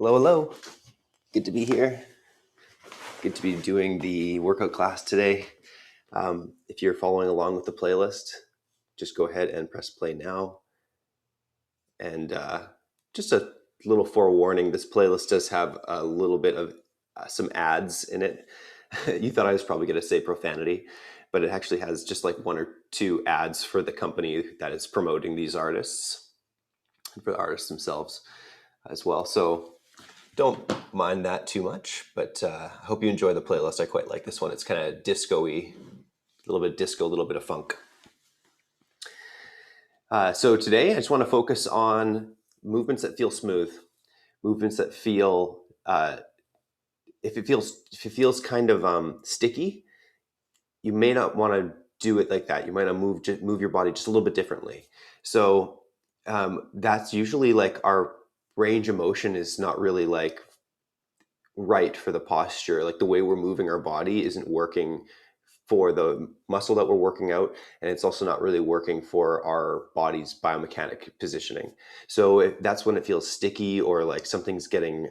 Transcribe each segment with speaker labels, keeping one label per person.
Speaker 1: Hello, hello. Good to be here. Good to be doing the workout class today. If you're following along with the playlist, just go ahead and press play now. And just a little forewarning, this playlist does have a little bit of some ads in it. You thought I was probably going to say profanity, but it actually has just like one or two ads for the company that is promoting these artists and for the artists themselves as well. So don't mind that too much, but I hope you enjoy the playlist. I quite like this one. It's kind of disco-y, a little bit disco, a little bit of funk. So today I just want to focus on movements that feel smooth, movements that feel, if it feels kind of sticky, you may not want to do it like that. You might not move your body just a little bit differently. So that's usually like our range of motion is not really like right for the posture. Like the way we're moving our body isn't working for the muscle that we're working out, and it's also not really working for our body's biomechanic positioning. So that's when it feels sticky or like something's getting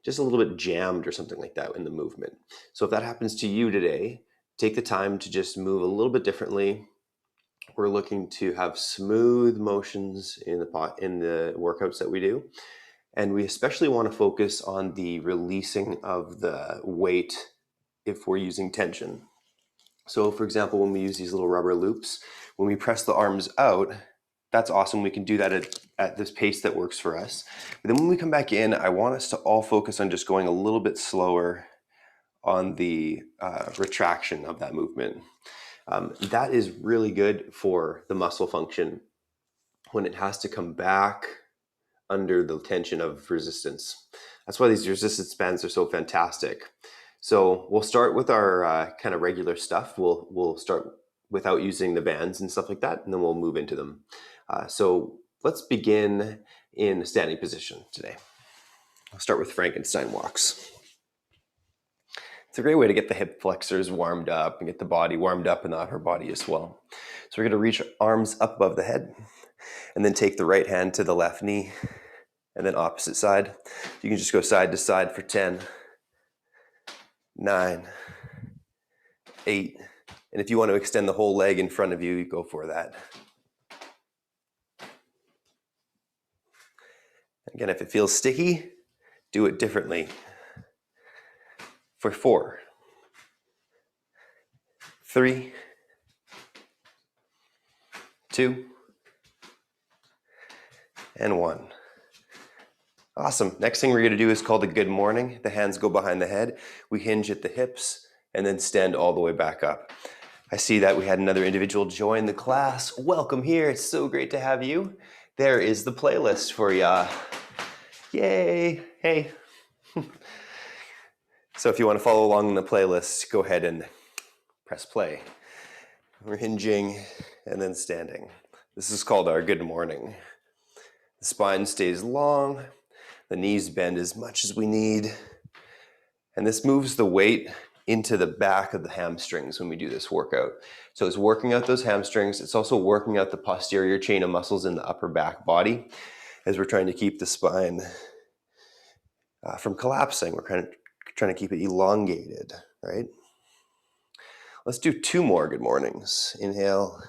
Speaker 1: just a little bit jammed or something like that in the movement. So if that happens to you today, take the time to just move a little bit differently. We're looking to have smooth motions in the workouts that we do. And we especially want to focus on the releasing of the weight if we're using tension. So for example, when we use these little rubber loops, when we press the arms out, that's awesome. We can do that at this pace that works for us. But then when we come back in, I want us to all focus on just going a little bit slower on the retraction of that movement. That is really good for the muscle function when it has to come back under the tension of resistance. That's why these resistance bands are so fantastic. So we'll start with our kind of regular stuff. We'll start without using the bands and stuff like that, and then we'll move into them. So let's begin in a standing position today. I'll start with Frankenstein Walks. It's a great way to get the hip flexors warmed up and get the body warmed up in the upper body as well. So we're going to reach arms up above the head and then take the right hand to the left knee and then opposite side. You can just go side to side for 10, 9, 8. And if you want to extend the whole leg in front of you, you go for that. Again, if it feels sticky, do it differently. For 4, 3, 2, and 1. Awesome. Next thing we're going to do is called a good morning. The hands go behind the head. We hinge at the hips and then stand all the way back up. I see that we had another individual join the class. Welcome here. It's so great to have you. There is the playlist for ya. Yay. Hey. So if you want to follow along in the playlist, go ahead and press play. We're hinging and then standing. This is called our good morning. The spine stays long. The knees bend as much as we need. And this moves the weight into the back of the hamstrings when we do this workout. So it's working out those hamstrings. It's also working out the posterior chain of muscles in the upper back body as we're trying to keep the spine from collapsing. We're trying to keep it elongated, right? Let's do 2 more good mornings. Inhale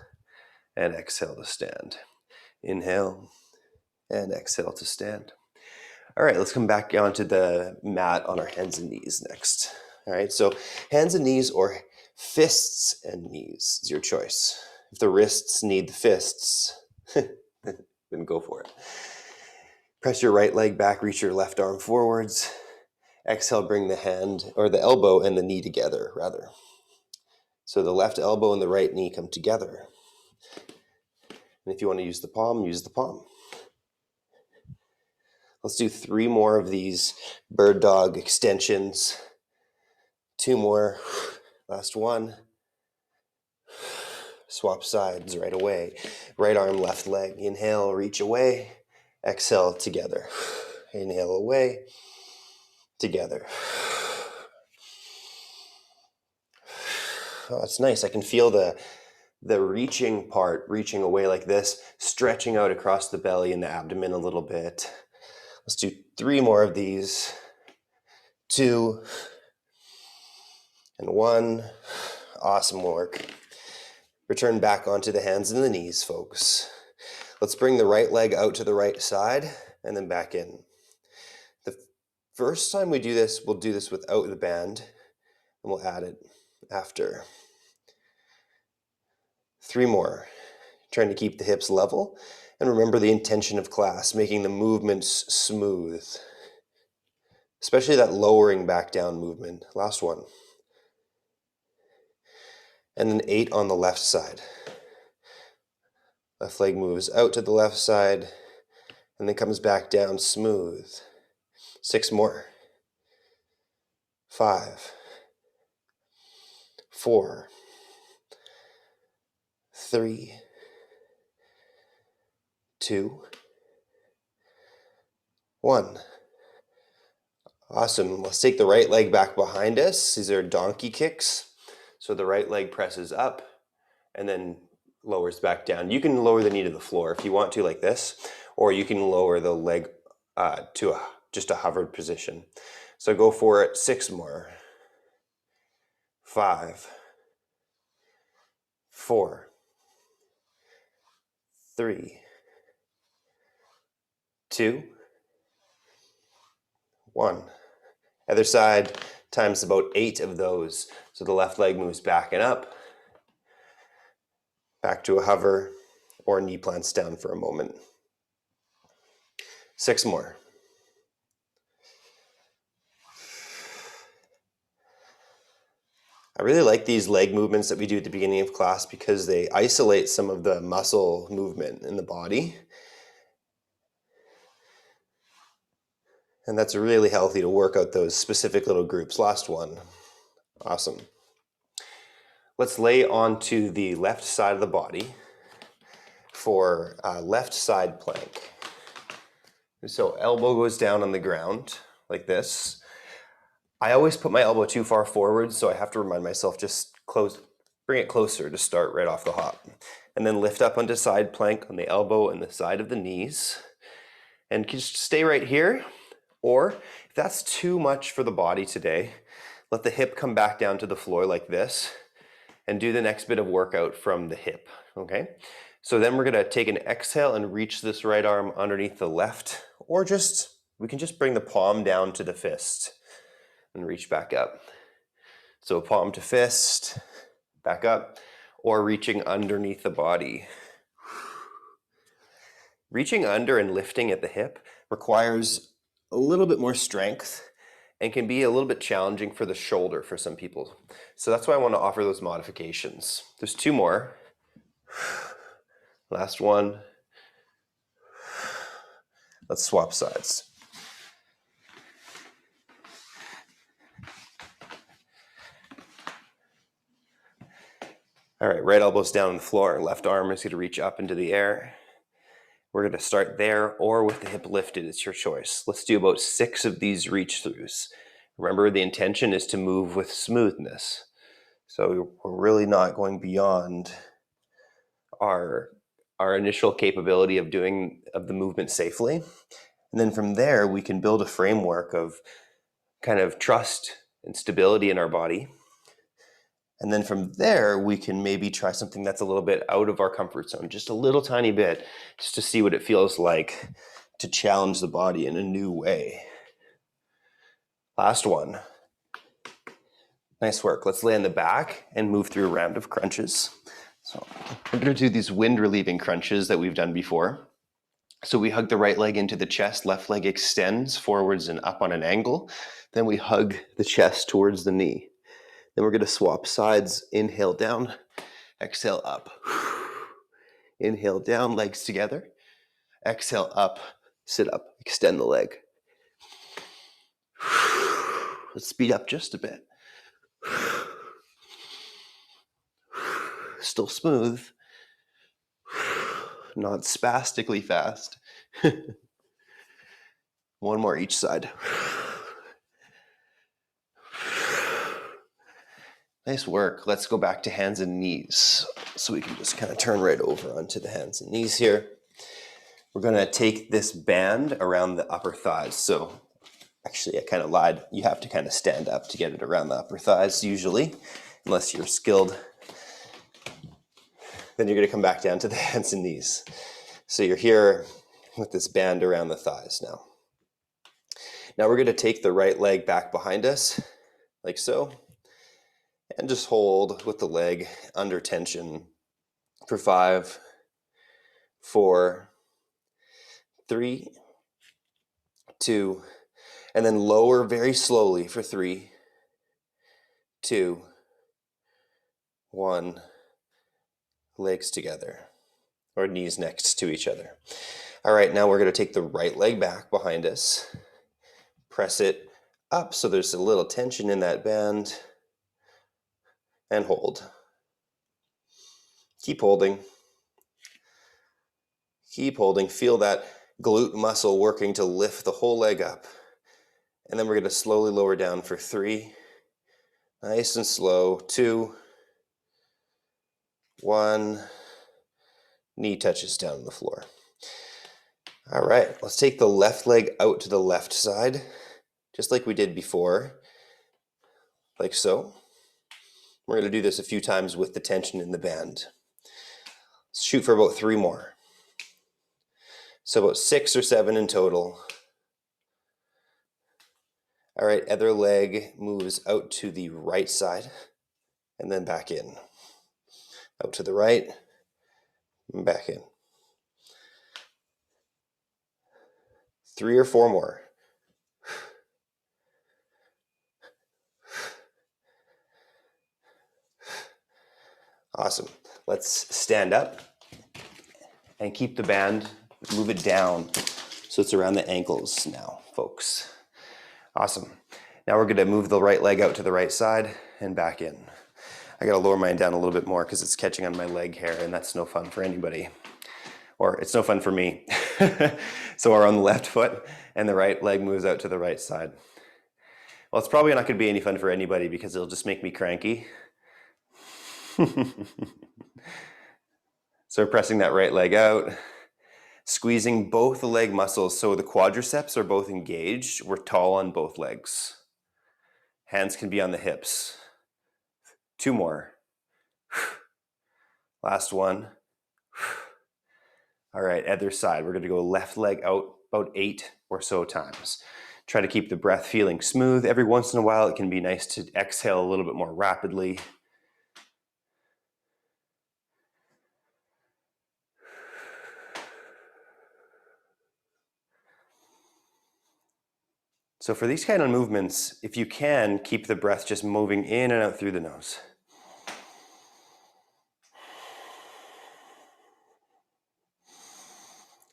Speaker 1: and exhale to stand. Inhale and exhale to stand. All right, let's come back onto the mat on our hands and knees next. All right, so hands and knees or fists and knees is your choice. If the wrists need the fists, then go for it. Press your right leg back, reach your left arm forwards. Exhale, bring the hand or the elbow and the knee together, rather. So the left elbow and the right knee come together. And if you want to use the palm, use the palm. Let's do 3 more of these bird dog extensions. 2 more. Last one. Swap sides right away. Right arm, left leg. Inhale, reach away. Exhale, together. Inhale away. Together. Oh, it's nice. I can feel the reaching part, reaching away like this, stretching out across the belly and the abdomen a little bit. Let's do 3 more of these. 2 and 1. Awesome work. Return back onto the hands and the knees, folks. Let's bring the right leg out to the right side and then back in. The first time we do this, we'll do this without the band, and we'll add it after. 3 more. Trying to keep the hips level, and remember the intention of class, making the movements smooth. Especially that lowering back down movement. Last one. And then 8 on the left side. Left leg moves out to the left side and then comes back down smooth. 6 more. 5, 4, 3, 2, 1. Awesome. Let's take the right leg back behind us. These are donkey kicks. So the right leg presses up and then lowers back down. You can lower the knee to the floor if you want to, like this, or you can lower the leg to just a hovered position. So go for it. 6 more. 5, 4, 3, 2, 1. Other side, times about 8 of those. So the left leg moves back and up, back to a hover, or knee plants down for a moment. 6 more. I really like these leg movements that we do at the beginning of class because they isolate some of the muscle movement in the body. And that's really healthy to work out those specific little groups. Last one. Awesome. Let's lay onto the left side of the body for a left side plank. So elbow goes down on the ground like this. I always put my elbow too far forward, so I have to remind myself just bring it closer to start right off the hop. And then lift up onto side plank on the elbow and the side of the knees. And just stay right here. Or if that's too much for the body today, let the hip come back down to the floor like this and do the next bit of workout from the hip, okay? So then we're gonna take an exhale and reach this right arm underneath the left, or we can just bring the palm down to the fist and reach back up. So palm to fist, back up, or reaching underneath the body. Reaching under and lifting at the hip requires a little bit more strength and can be a little bit challenging for the shoulder for some people. So that's why I want to offer those modifications. There's 2 more. Last one. Let's swap sides. All right, right elbow's down on the floor. Left arm is going to reach up into the air. We're going to start there or with the hip lifted. It's your choice. Let's do about 6 of these reach throughs. Remember, the intention is to move with smoothness. So we're really not going beyond our initial capability of the movement safely. And then from there, we can build a framework of kind of trust and stability in our body. And then from there, we can maybe try something that's a little bit out of our comfort zone, just a little tiny bit, just to see what it feels like to challenge the body in a new way. Last one. Nice work. Let's lay on the back and move through a round of crunches. So we're going to do these wind relieving crunches that we've done before. So we hug the right leg into the chest, left leg extends forwards and up on an angle. Then we hug the chest towards the knee. Then we're going to swap sides. Inhale down, exhale up. Inhale down, legs together. Exhale up, sit up, extend the leg. Let's speed up just a bit. Still smooth. Not spastically fast. 1 more each side. Nice work. Let's go back to hands and knees. So we can just kind of turn right over onto the hands and knees here. We're gonna take this band around the upper thighs. So actually, I kind of lied. You have to kind of stand up to get it around the upper thighs usually, unless you're skilled. Then you're gonna come back down to the hands and knees. So you're here with this band around the thighs now. Now we're gonna take the right leg back behind us, like so, and just hold with the leg under tension for 5, 4, 3, 2, and then lower very slowly for 3, 2, 1, legs together, or knees next to each other. All right, now we're gonna take the right leg back behind us, press it up so there's a little tension in that band, and hold. Keep holding. Keep holding. Feel that glute muscle working to lift the whole leg up. And then we're going to slowly lower down for 3. Nice and slow. 2, 1. Knee touches down to the floor. All right, let's take the left leg out to the left side, just like we did before, like so. We're going to do this a few times with the tension in the band. Let's shoot for about 3 more. So about 6 or 7 in total. All right, other leg moves out to the right side and then back in. Out to the right and back in. 3 or 4 more. Awesome. Let's stand up and keep the band, move it down so it's around the ankles now, folks. Awesome. Now we're going to move the right leg out to the right side and back in. I got to lower mine down a little bit more because it's catching on my leg hair, and that's no fun for anybody. Or it's no fun for me. So we're on the left foot and the right leg moves out to the right side. Well, it's probably not going to be any fun for anybody because it'll just make me cranky. So we're pressing that right leg out, squeezing both the leg muscles so the quadriceps are both engaged. We're tall on both legs. Hands can be on the hips. 2 more. Last one. All right, other side. We're going to go left leg out about 8 or so times. Try to keep the breath feeling smooth. Every once in a while, it can be nice to exhale a little bit more rapidly. So for these kind of movements, if you can, keep the breath just moving in and out through the nose.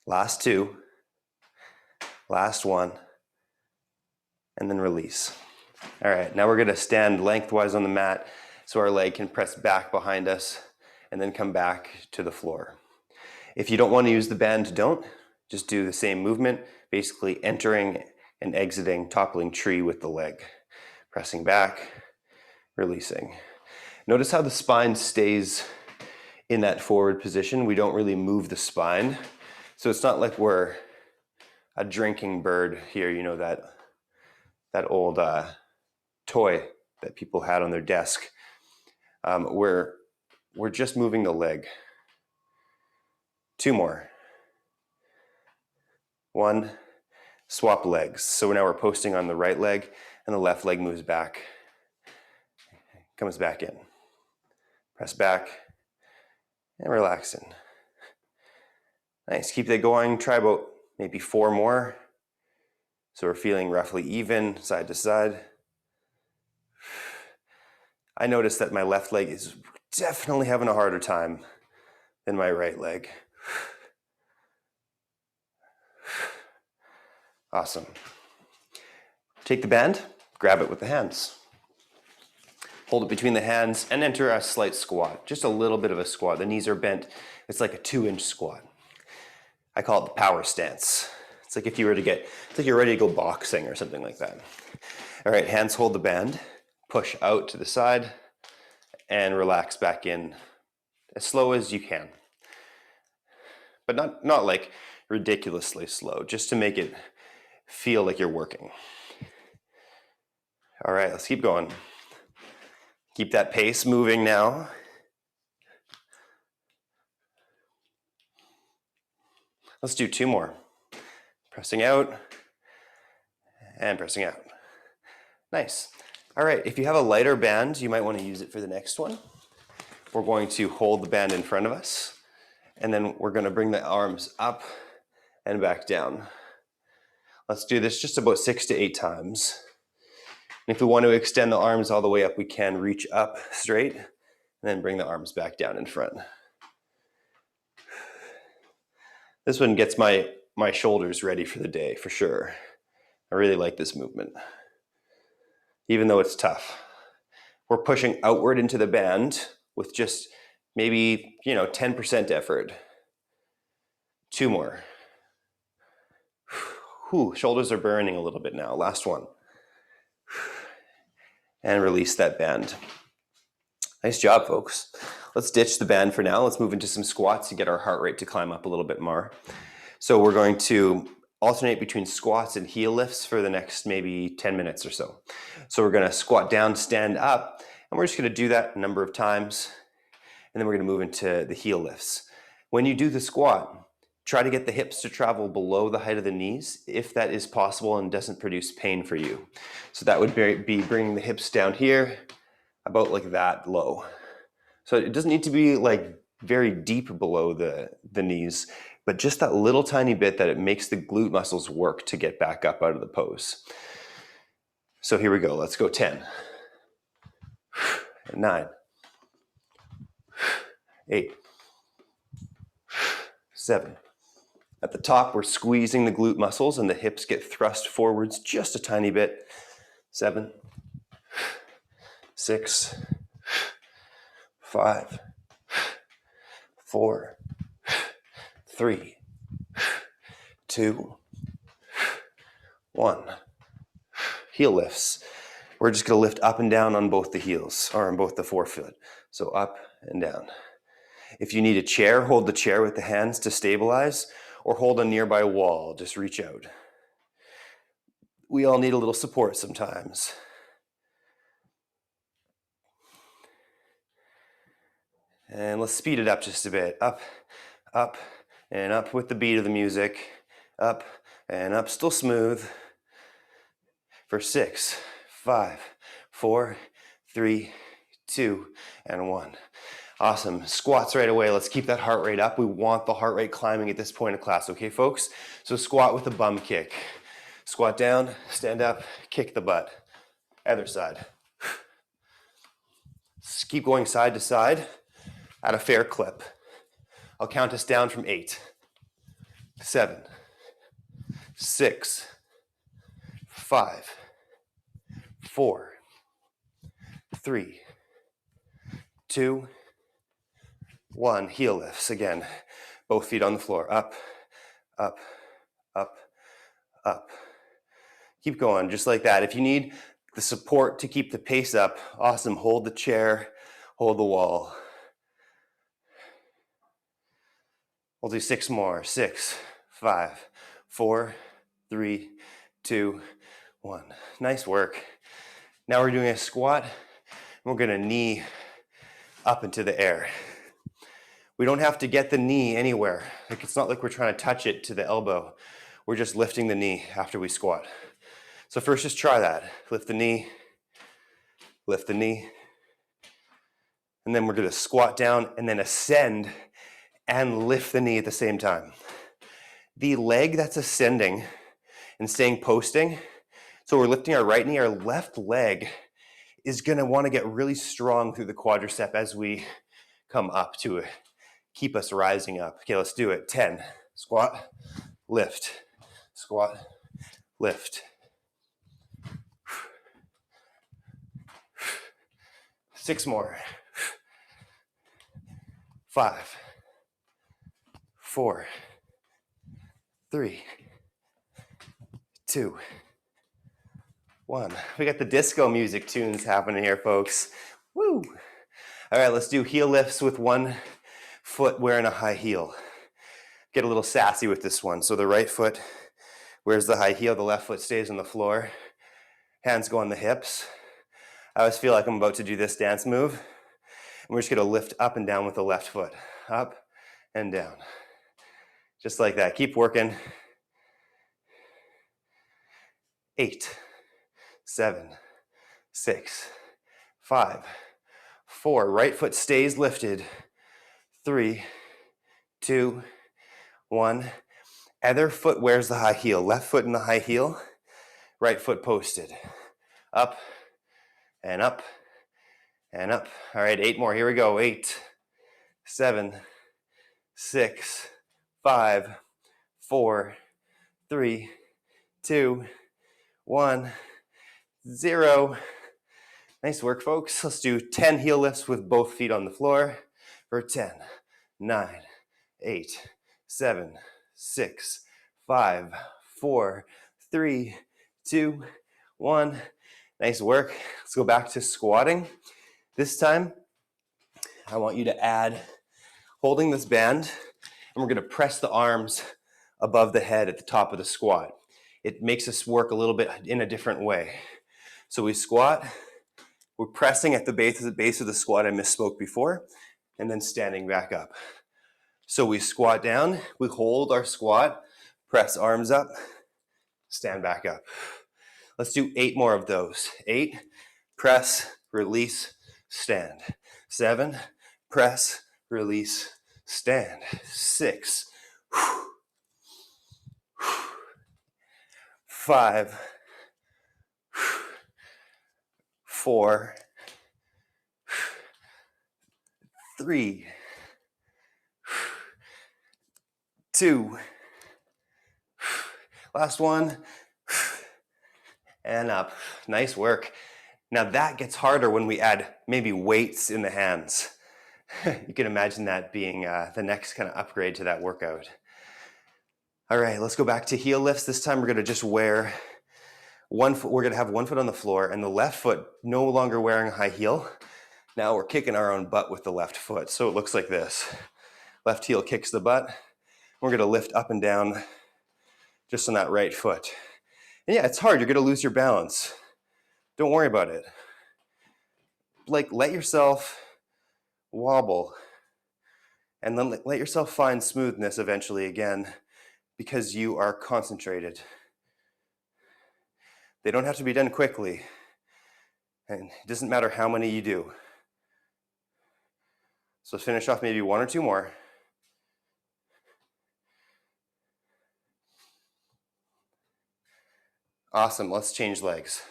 Speaker 1: Last 2. Last 1. And then release. All right, now we're going to stand lengthwise on the mat so our leg can press back behind us and then come back to the floor. If you don't want to use the band, don't. Just do the same movement, basically entering and exiting, toppling tree with the leg. Pressing back, releasing. Notice how the spine stays in that forward position. We don't really move the spine. So it's not like we're a drinking bird here, you know, that old toy that people had on their desk. We're just moving the leg. 2 more. 1, swap legs. So now we're posting on the right leg and the left leg moves back, comes back in. Press back and relaxing. Nice, keep that going. Try about maybe 4 more. So we're feeling roughly even side to side. I noticed that my left leg is definitely having a harder time than my right leg. Awesome. Take the band, grab it with the hands. Hold it between the hands and enter a slight squat. Just a little bit of a squat. The knees are bent. It's like a 2-inch squat. I call it the power stance. It's like if you were to it's like you're ready to go boxing or something like that. All right, hands hold the band. Push out to the side and relax back in as slow as you can. But not like ridiculously slow, just to make it feel like you're working. All right, let's keep going. Keep that pace moving now. Let's do 2 more. Pressing out and pressing out. Nice. All right, if you have a lighter band, you might want to use it for the next one. We're going to hold the band in front of us, and then we're going to bring the arms up and back down. Let's do this just about 6 to 8 times. And if we want to extend the arms all the way up, we can reach up straight and then bring the arms back down in front. This one gets my shoulders ready for the day, for sure. I really like this movement, even though it's tough. We're pushing outward into the band with just maybe, 10% effort. 2 more. Whew, shoulders are burning a little bit now. Last one. And release that band. Nice job, folks. Let's ditch the band for now. Let's move into some squats to get our heart rate to climb up a little bit more. So we're going to alternate between squats and heel lifts for the next maybe 10 minutes or so. So we're going to squat down, stand up, and we're just going to do that a number of times. And then we're going to move into the heel lifts. When you do the squat, try to get the hips to travel below the height of the knees, if that is possible and doesn't produce pain for you. So that would be bringing the hips down here, about like that low. So it doesn't need to be like very deep below the knees, but just that little tiny bit that it makes the glute muscles work to get back up out of the pose. So here we go. Let's go 10, 9, 8, 7. At the top, we're squeezing the glute muscles and the hips get thrust forwards just a tiny bit. 7, 6, 5, 4, 3, 2, 1. Heel lifts. We're just going to lift up and down on both the heels, or on both the forefoot. So up and down. If you need a chair, hold the chair with the hands to stabilize, or hold a nearby wall. Just reach out. We all need a little support sometimes. And let's speed it up just a bit. Up, up, and up with the beat of the music. Up and up, still smooth. For 6, 5, 4, 3, 2, and 1. Awesome. Squats right away. Let's keep that heart rate up. We want the heart rate climbing at this point of class, okay, folks? So squat with a bum kick. Squat down, stand up, kick the butt. Other side. Just keep going side to side at a fair clip. I'll count us down from 8, 7, 6, 5, 4, 3, 2, 1. Heel lifts again. Both feet on the floor. Up, up, up, up. Keep going just like that. If you need the support to keep the pace up, awesome. Hold the chair, hold the wall. We'll do 6 more. 6, 5, 4, 3, 2, 1. Nice work. Now we're doing a squat, and we're going to knee up into the air. We don't have to get the knee anywhere. Like, it's not like we're trying to touch it to the elbow. We're just lifting the knee after we squat. So first, just try that. Lift the knee, and then we're going to squat down and then ascend and lift the knee at the same time. The leg that's ascending and staying posting, so we're lifting our right knee, our left leg is going to want to get really strong through the quadricep as we come up to it. Keep us rising up. Okay, let's do it. 10, squat, lift, squat, lift. 6 more. 5, 4, 3, 2, 1. We got the disco music tunes happening here, folks. Woo! All right, let's do heel lifts with one foot wearing a high heel. get a little sassy with this one. So the right foot wears the high heel, the left foot stays on the floor. Hands go on the hips. I always feel like I'm about to do this dance move. And we're just gonna lift up and down with the left foot. Up and down. Just like that. Keep working. 8, 7, 6, 5, 4. Right foot stays lifted. 3, 2, 1. Other foot wears the high heel. Left foot in the high heel. Right foot posted. Up and up and up. All right, 8 more. Here we go. 8, 7, 6, 5, 4, 3, 2, 1, 0. Nice work, folks. Let's do 10 heel lifts with both feet on the floor for 10, 9, 8, 7, 6, 5, 4, 3, 2, 1. Nice work. Let's go back to squatting. This time, I want you to add holding this band, and we're going to press the arms above the head at the top of the squat. It makes us work a little bit in a different way. So we squat, we're pressing at the base of the squat, I misspoke before, and then standing back up. So we squat down, we hold our squat, press arms up, stand back up. Let's do 8 more of those. 8, press, release, stand. 7, press, release, stand. 6, 5, 4, 3, 2, last one, and up. Nice work. Now that gets harder when we add maybe weights in the hands. You can imagine that being the next kind of upgrade to that workout. All right, let's go back to heel lifts. This time we're gonna just wear one foot. We're gonna have one foot on the floor and the left foot no longer wearing a high heel. Now we're kicking our own butt with the left foot. So it looks like this. Left heel kicks the butt. We're gonna lift up and down just on that right foot. And yeah, it's hard, you're gonna lose your balance. Don't worry about it. Like, let yourself wobble and then let yourself find smoothness eventually again because you are concentrated. They don't have to be done quickly, and it doesn't matter how many you do. So let's finish off maybe 1 or 2 more. Awesome, let's change legs.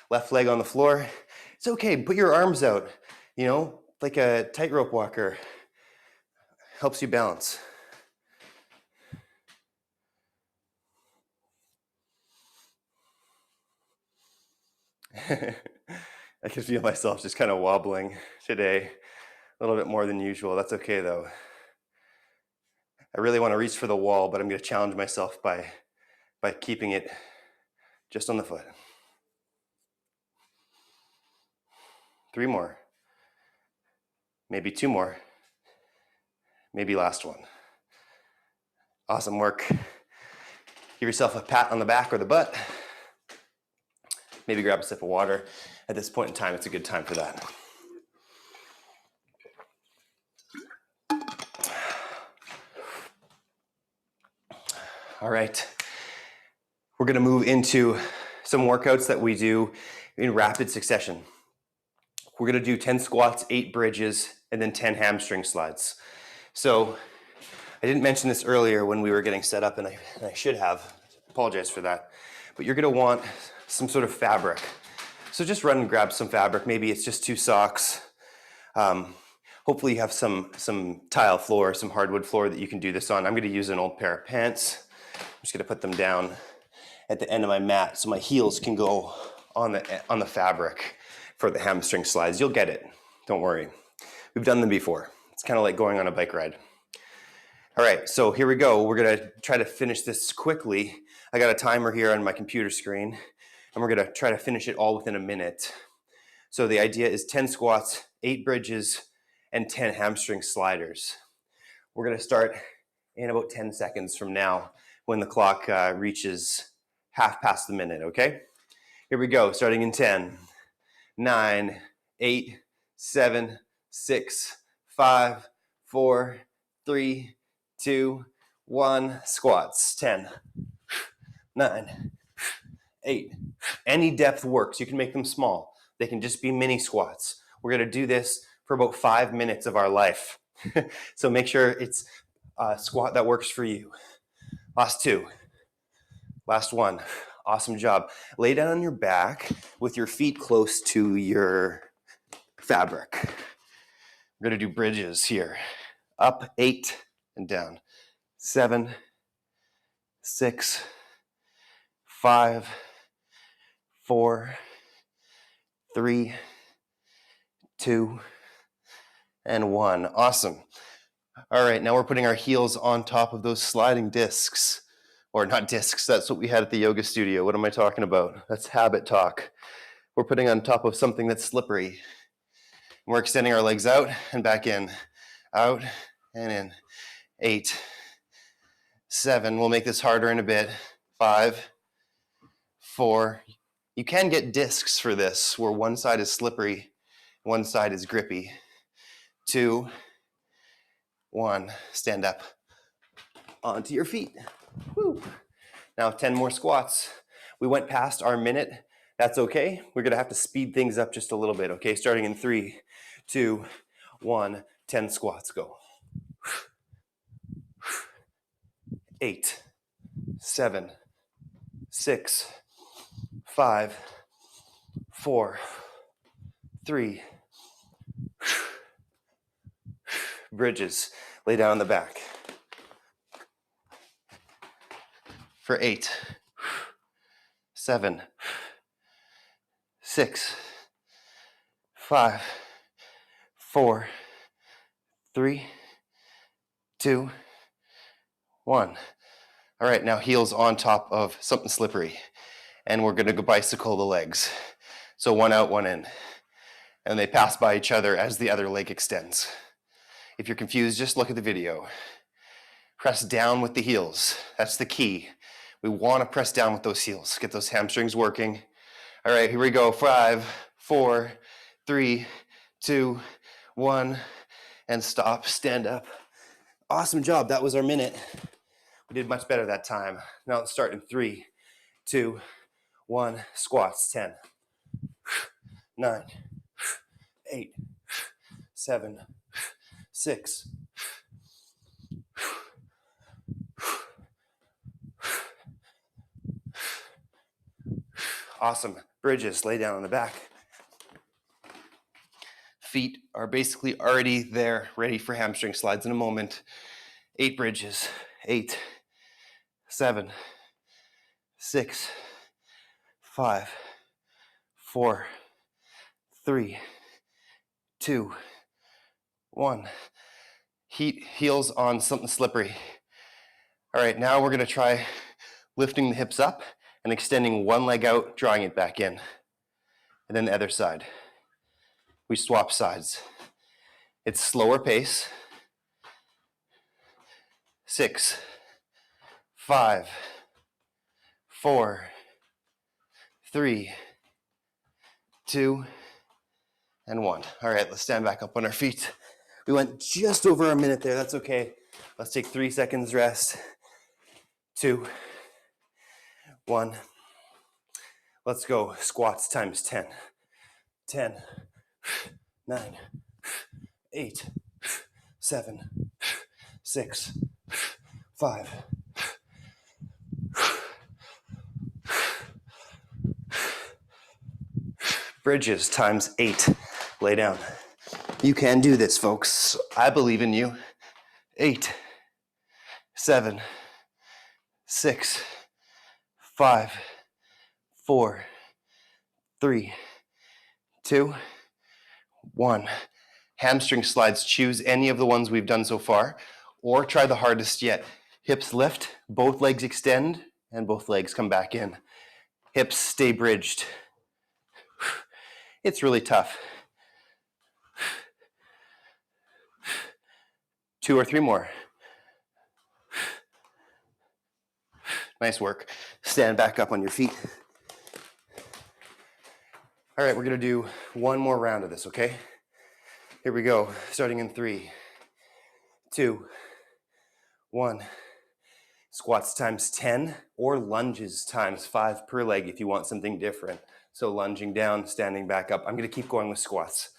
Speaker 1: Left leg on the floor. It's okay, put your arms out, you know, like a tightrope walker. Helps you balance. I can feel myself just kind of wobbling today, a little bit more than usual. That's okay though. I really want to reach for the wall, but I'm going to challenge myself by keeping it just on the foot. 3 more. Maybe 2 more. Maybe last one. Awesome work. Give yourself a pat on the back or the butt. Maybe grab a sip of water. At this point in time, it's a good time for that. All right. We're going to move into some workouts that we do in rapid succession. We're going to do 10 squats, 8 bridges, and then 10 hamstring slides. So I didn't mention this earlier when we were getting set up, and I should have. Apologize for that. But you're going to want some sort of fabric. So just run and grab some fabric. Maybe it's just 2 socks. Hopefully you have some tile floor, some hardwood floor that you can do this on. I'm going to use an old pair of pants. I'm just going to put them down at the end of my mat so my heels can go on the fabric for the hamstring slides. You'll get it. Don't worry. We've done them before. It's kind of like going on a bike ride. All right, so here we go. We're going to try to finish this quickly. I got a timer here on my computer screen, and we're going to try to finish it all within a minute. So the idea is 10 squats, 8 bridges, and 10 hamstring sliders. We're going to start in about 10 seconds from now when the clock reaches half past the minute, okay? Here we go, starting in 10, 9, 8, 7, 6, 5, 4, 3, 2, 1. Squats. 10, 9, 8. Any depth works. You can make them small. They can just be mini squats. We're going to do this for about 5 minutes of our life. So make sure it's a squat that works for you. Last 2. Last 1. Awesome job. Lay down on your back with your feet close to your fabric. We're going to do bridges here. Up 8 and down. 7, 6, 5, 4, 3, 2, and 1. Awesome. All right, now we're putting our heels on top of those sliding discs. Or not discs, that's what we had at the yoga studio. What am I talking about? That's habit talk. We're putting on top of something that's slippery. We're extending our legs out and back in. Out and in. 8, 7. We'll make this harder in a bit. 5, 4. You can get discs for this, where one side is slippery, one side is grippy. 2, 1. Stand up onto your feet. Woo. Now 10 more squats. We went past our minute. That's okay. We're going to have to speed things up just a little bit, okay? Starting in 3, 2, 1. 10 squats. Go. 8, 7, 6, 5, 4, 3. Bridges. Lay down on the back. For 8, 7, 6, 5, 4, 3, 2, 1. All right, now heels on top of something slippery. And we're going to go bicycle the legs. So one out, one in. And they pass by each other as the other leg extends. If you're confused, just look at the video. Press down with the heels. That's the key. We want to press down with those heels. Get those hamstrings working. All right, here we go. 5, 4, 3, 2, 1. And stop. Stand up. Awesome job. That was our minute. We did much better that time. Now let's start in 3, 2, 1. Squats. 10, 9, 8, 7, 6. Awesome. Bridges. Lay down on the back. Feet are basically already there, ready for hamstring slides in a moment. 8 bridges. 8, 7, 6, 5, 4, 3, 2, 1. Heels on something slippery. All right, now we're going to try lifting the hips up and extending one leg out, drawing it back in. And then the other side. We swap sides. It's slower pace. 6, 5, 4, 3, 2, and 1. All right, let's stand back up on our feet. We went just over a minute there. That's okay. Let's take 3 seconds rest. 2, 1. Let's go. Squats times 10. 10, 9, 8, 7, 6, 5. Bridges times 8. Lay down. You can do this, folks. I believe in you. 8, 7, 6, 5, 4, 3, 2, 1. Hamstring slides. Choose any of the ones we've done so far, or try the hardest yet. Hips lift, both legs extend, and both legs come back in. Hips stay bridged. It's really tough. 2 or 3 more.
Speaker 2: Nice work. Stand back up on your feet. All right, we're gonna do one more round of this, okay? Here we go, starting in 3, 2, 1. Squats times 10 or lunges times 5 per leg if you want something different. So lunging down, standing back up. I'm gonna keep going with squats.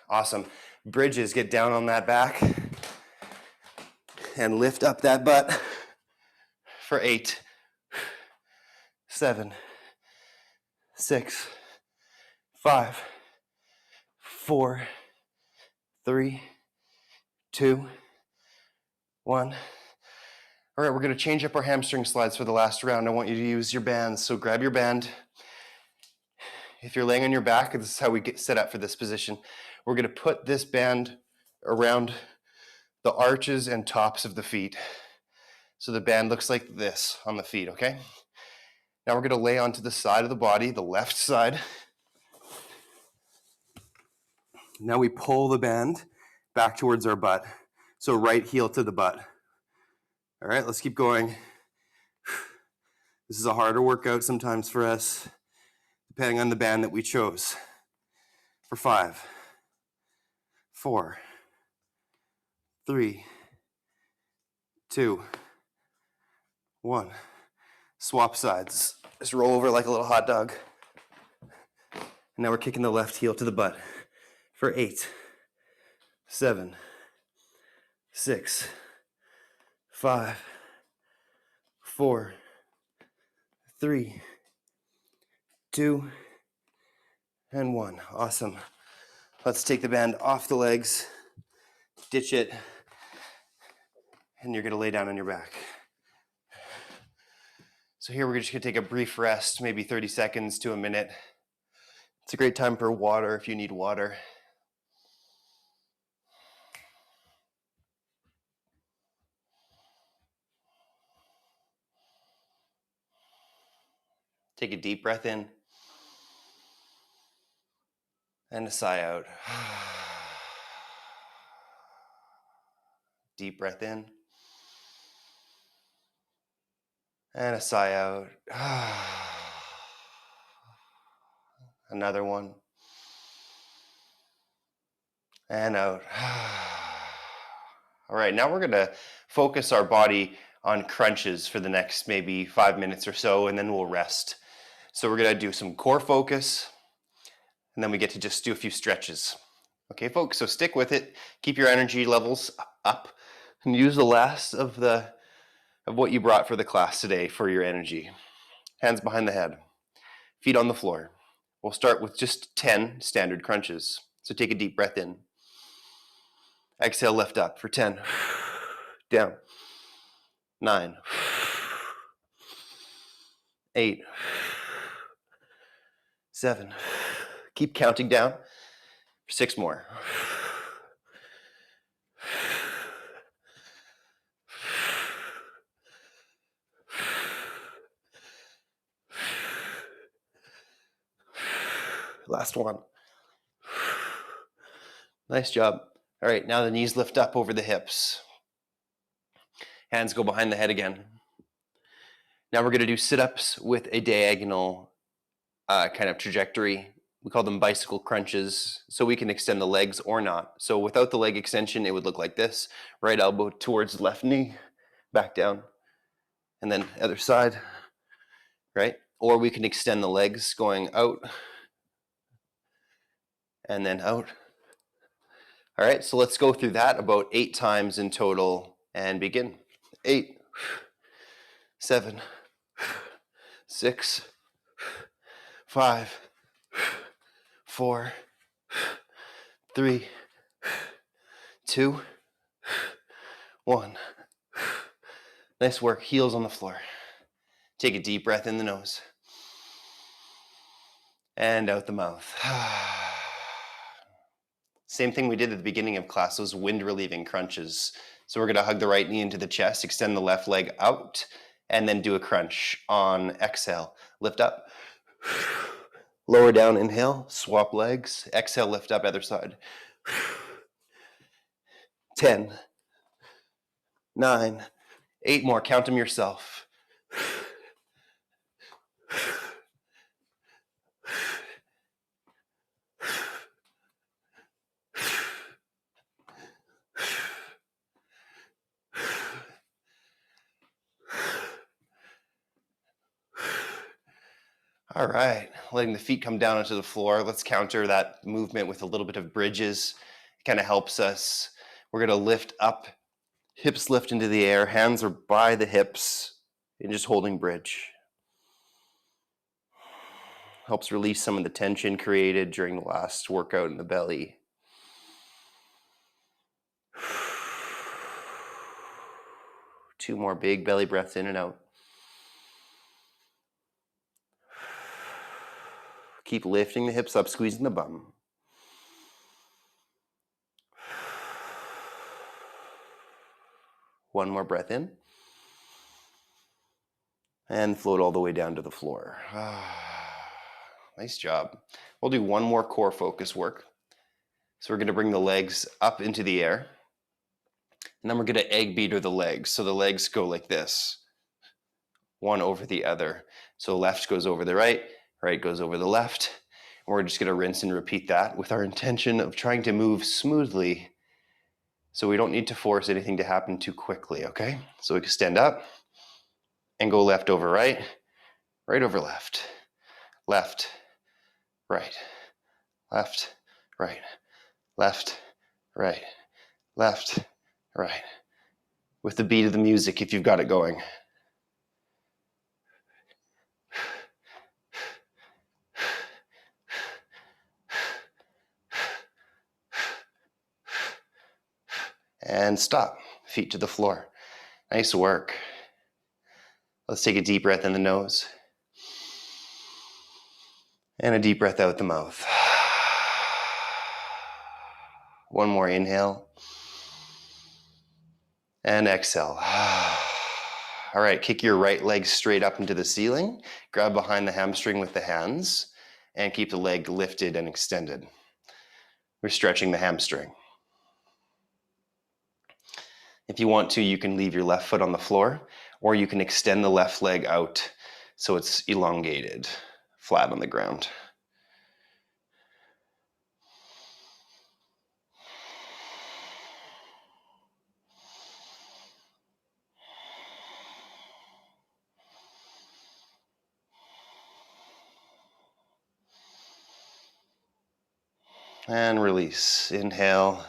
Speaker 2: Awesome. Bridges, get down on that back and lift up that butt for 8, 7, 6, 5, 4, 3, 2, 1. All right, we're going to change up our hamstring slides for the last round. I want you to use your bands. So grab your band. If you're laying on your back, this is how we get set up for this position. We're going to put this band around the arches and tops of the feet. So the band looks like this on the feet, okay? Now we're going to lay onto the side of the body, the left side. Now we pull the band back towards our butt. So right heel to the butt. All right, let's keep going. This is a harder workout sometimes for us, depending on the band that we chose. For 5, 4, 3, 2, 1. Swap sides. Just roll over like a little hot dog. And now we're kicking the left heel to the butt for 8, 7, 6, 5, 4, 3, 2, and 1. Awesome. Let's take the band off the legs, ditch it, and you're going to lay down on your back. So here we're just going to take a brief rest, maybe 30 seconds to a minute. It's a great time for water if you need water. Take a deep breath in and a sigh out. Deep breath in and a sigh out. Another one. And out. All right, now we're going to focus our body on crunches for the next maybe 5 minutes or so, and then we'll rest. So we're going to do some core focus, and then we get to just do a few stretches. Okay, folks, so stick with it. Keep your energy levels up, and use the last of what you brought for the class today for your energy. Hands behind the head, feet on the floor. We'll start with just 10 standard crunches. So take a deep breath in. Exhale, lift up for 10. Down. 9. 8. 7. Keep counting down. 6 more. 1. Nice job. All right, now the knees lift up over the hips. Hands go behind the head again. Now we're going to do sit-ups with a diagonal kind of trajectory. We call them bicycle crunches, so we can extend the legs or not. So without the leg extension, it would look like this. Right elbow towards left knee, back down, and then other side, right? Or we can extend the legs going out and then out. All right, so let's go through that about 8 times in total and begin. 8, 7, 6, 5, 4, 3, 2, 1. Nice work. Heels on the floor. Take a deep breath in the nose and out the mouth. Same thing we did at the beginning of class, those wind relieving crunches. So we're going to hug the right knee into the chest, extend the left leg out, and then do a crunch on exhale. Lift up, lower down, inhale, swap legs, exhale, lift up, other side. 10, 9, 8 more, count them yourself. All right, letting the feet come down onto the floor. Let's counter that movement with a little bit of bridges. It kind of helps us. We're going to lift up, hips lift into the air, hands are by the hips, and just holding bridge. Helps release some of the tension created during the last workout in the belly. Two more big belly breaths in and out. Keep lifting the hips up, squeezing the bum. One more breath in. And float all the way down to the floor. Nice job. We'll do one more core focus work. So we're going to bring the legs up into the air. And then we're going to egg beater the legs. So the legs go like this. One over the other. So left goes over the right, right goes over the left. And we're just going to rinse and repeat that with our intention of trying to move smoothly. So we don't need to force anything to happen too quickly, okay? So we can stand up and go left over right, right over left, left, right, left, right, left, right, left, right. With the beat of the music if you've got it going. And stop, feet to the floor. Nice work. Let's take a deep breath in the nose. And a deep breath out the mouth. One more inhale. And exhale. All right, kick your right leg straight up into the ceiling. Grab behind the hamstring with the hands. And keep the leg lifted and extended. We're stretching the hamstring. If you want to, you can leave your left foot on the floor, or you can extend the left leg out so it's elongated, flat on the ground. And release. Inhale.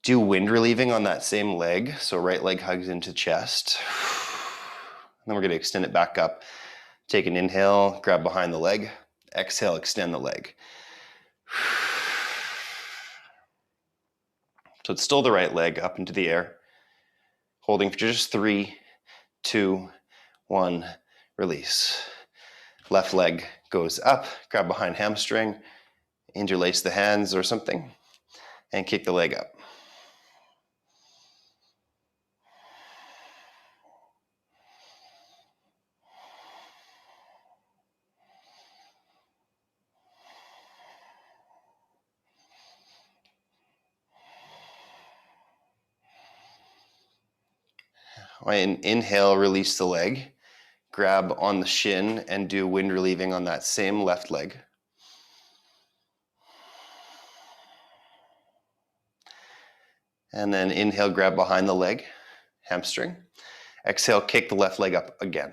Speaker 2: Do wind relieving on that same leg. So right leg hugs into chest. Then we're going to extend it back up. Take an inhale, grab behind the leg. Exhale, extend the leg. So it's still the right leg up into the air. Holding for just 3, 2, 1, release. Left leg goes up, grab behind hamstring, interlace the hands or something, and kick the leg up. Inhale, release the leg. Grab on the shin and do wind relieving on that same left leg. And then inhale, grab behind the leg, hamstring. Exhale, kick the left leg up again.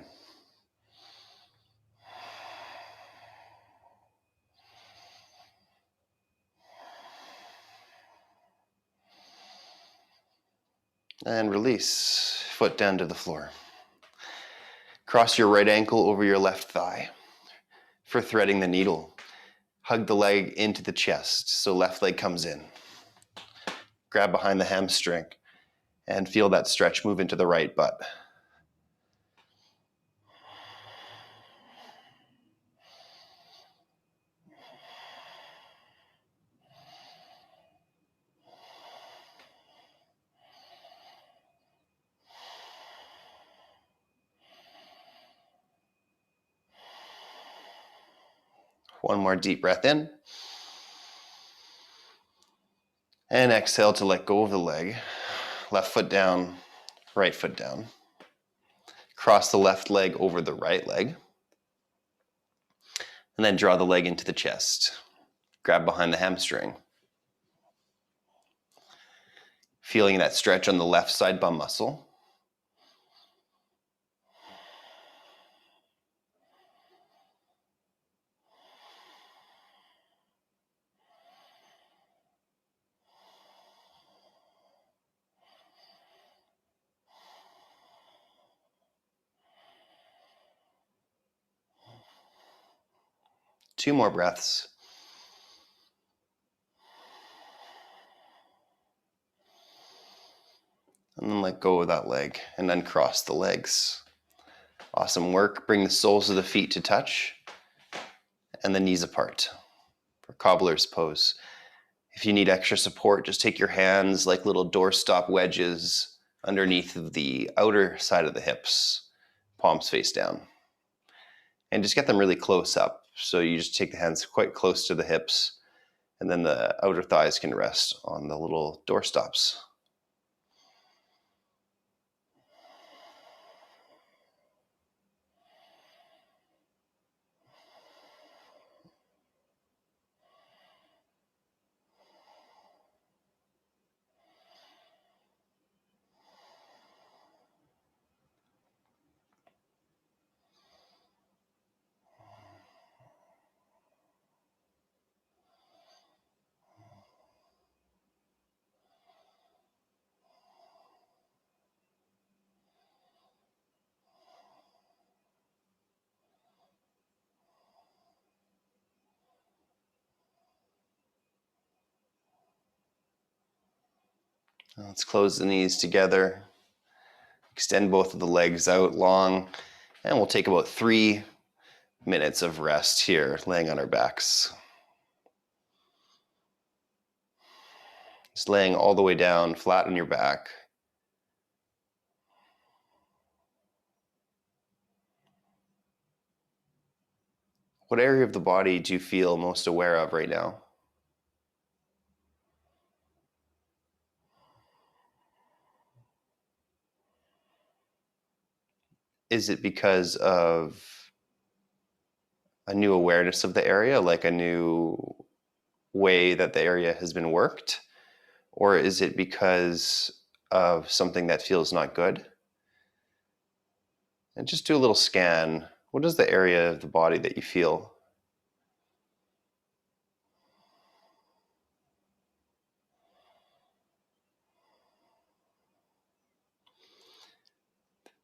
Speaker 2: And release, foot down to the floor. Cross your right ankle over your left thigh for threading the needle. Hug the leg into the chest, so left leg comes in. Grab behind the hamstring and feel that stretch move into the right butt. One more deep breath in. And exhale to let go of the leg. Left foot down, right foot down. Cross the left leg over the right leg. And then draw the leg into the chest. Grab behind the hamstring. Feeling that stretch on the left side bum muscle. Two more breaths. And then let go of that leg and uncross the legs. Awesome work. Bring the soles of the feet to touch and the knees apart for cobbler's pose. If you need extra support, just take your hands like little doorstop wedges underneath the outer side of the hips, palms face down. And just get them really close up. So you just take the hands quite close to the hips, and then the outer thighs can rest on the little doorstops. Let's close the knees together. Extend both of the legs out long, and we'll take about 3 minutes of rest here, laying on our backs. Just laying all the way down, flat on your back. What area of the body do you feel most aware of right now? Is it because of a new awareness of the area, like a new way that the area has been worked? Or is it because of something that feels not good? And just do a little scan. What is the area of the body that you feel?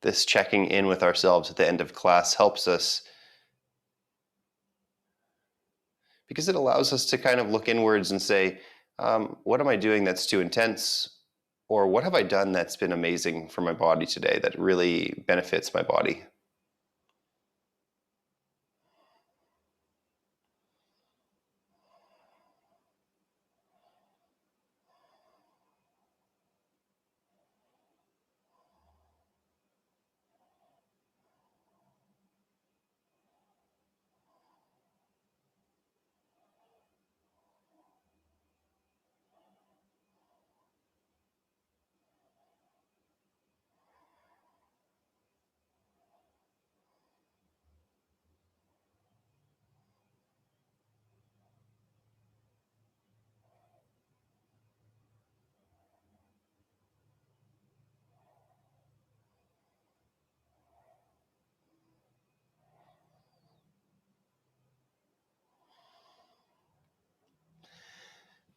Speaker 2: This checking in with ourselves at the end of class helps us because it allows us to kind of look inwards and say, what am I doing that's too intense? Or what have I done that's been amazing for my body today that really benefits my body?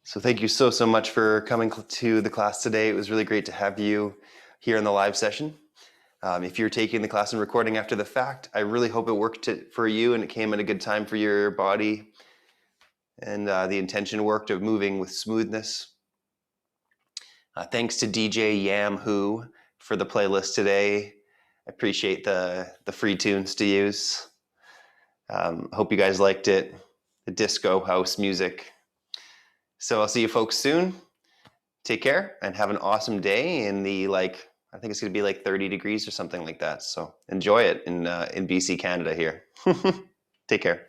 Speaker 2: So thank you so much for coming to the class today. It was really great to have you here in the live session. If you're taking the class and recording after the fact, I really hope it worked for you and it came at a good time for your body. And the intention worked of moving with smoothness. Thanks to DJ Yam Who for the playlist today. I appreciate the free tunes to use. Hope you guys liked it. The disco house music. So I'll see you folks soon. Take care and have an awesome day in the I think it's going to be like 30 degrees or something like that. So enjoy it in BC, Canada here. Take care.